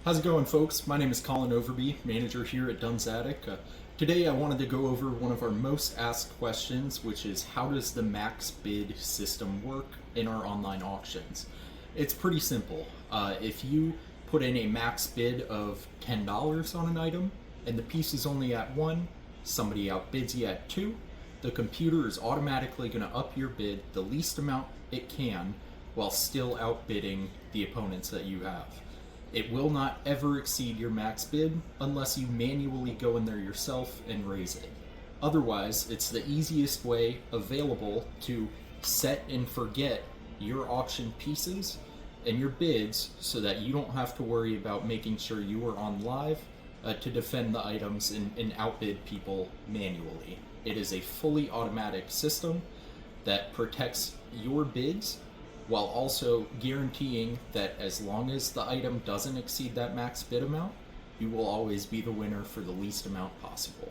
How's it going, folks? My name is Colin Overby, manager here at Dunn's Attic. Today I wanted to go over one of our most asked questions, which is how does the max bid system work in our online auctions? It's pretty simple. If you put in a max bid of $10 on an item and the piece is only at 1, somebody outbids you at 2, the computer is automatically going to up your bid the least amount it can while still outbidding the opponents that you have. It will not ever exceed your max bid unless you manually go in there yourself and raise it. Otherwise, it's the easiest way available to set and forget your auction pieces and your bids so that you don't have to worry about making sure you are on live to defend the items and outbid people manually. It is a fully automatic system that protects your bids while also guaranteeing that as long as the item doesn't exceed that max bid amount, you will always be the winner for the least amount possible.